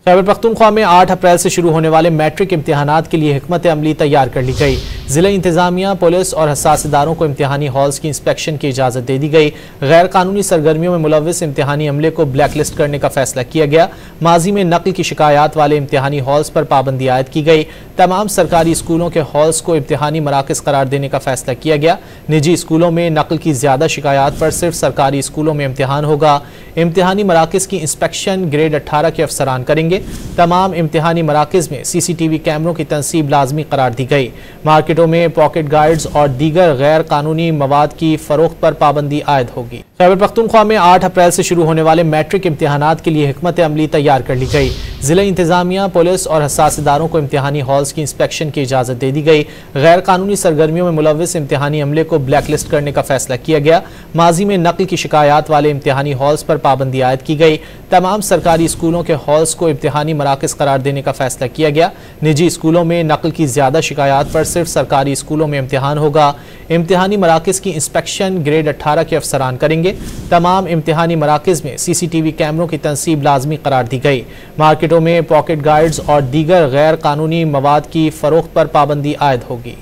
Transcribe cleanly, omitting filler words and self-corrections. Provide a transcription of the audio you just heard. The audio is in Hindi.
खैबर पख्तूनख्वा में 8 अप्रैल से शुरू होने वाले मैट्रिक इम्तिहानात के लिए हिकमत अमली तैयार कर ली गई। जिला इंतजामिया, पुलिस और हसास इदारों को इम्तिहानी हॉल्स की इंस्पेक्शन की इजाज़त दे दी गई। गैर कानूनी सरगर्मियों में मुलविस इम्तिहानी अमले को ब्लैक लिस्ट करने का फैसला किया गया। माजी में नकल की शिकायत वाले इम्तिहानी हॉल्स पर पाबंदी आयद की गई। तमाम सरकारी स्कूलों के हॉल्स को इम्तिहानी मराकज़ करार देने का फैसला किया गया। निजी स्कूलों में नकल की ज़्यादा शिकायत पर सिर्फ सरकारी स्कूलों में इम्तिहान होगा। इम्तिहानी मराकज़ की इंस्पेक्शन ग्रेड 18 के अफसरान करेंगे। तमाम इम्तिहानी मराकज़ में CCTV कैमरों की तनसीब लाजमी करार दी गई। मार्केटों में पॉकेट गाइड्स और दीगर गैर कानूनी मवाद की फरोख्त पर पाबंदी आयद होगी। खैबर पख्तूनख्वा में 8 अप्रैल से शुरू होने वाले मैट्रिक इम्तिहानात के लिए हिकमत अमली तैयार कर ली गई। जिला इंतजामिया, पुलिस और हसास इदारों को इम्तिहानी हॉल्स की इंस्पेक्शन की इजाज़त दे दी गई। गैर कानूनी सरगर्मियों में मुलविस इम्तिहानी अमले को ब्लैक लिस्ट करने का फैसला किया गया। माजी में नकल की शिकायत वाले इम्तिहानी हॉल्स पर पाबंदी आयद की गई। तमाम सरकारी स्कूलों के हॉल्स को इम्तिहानी मराकज़ करार देने का फैसला किया गया। निजी स्कूलों में नकल की ज़्यादा शिकायत पर सिर्फ सरकारी स्कूलों में इम्तिहान होगा। इम्तिहानी मराकज़ की इंस्पेक्शन ग्रेड 18 के अफसरान करेंगे। तमाम इम्तिहानी मराकज़ में CCTV कैमरों की तनसीब लाजमी करार दी गई। मार्केटों में पॉकेट गाइड्स और दीगर गैर कानूनी मवाद की फरोख्त पर पाबंदी आयद होगी।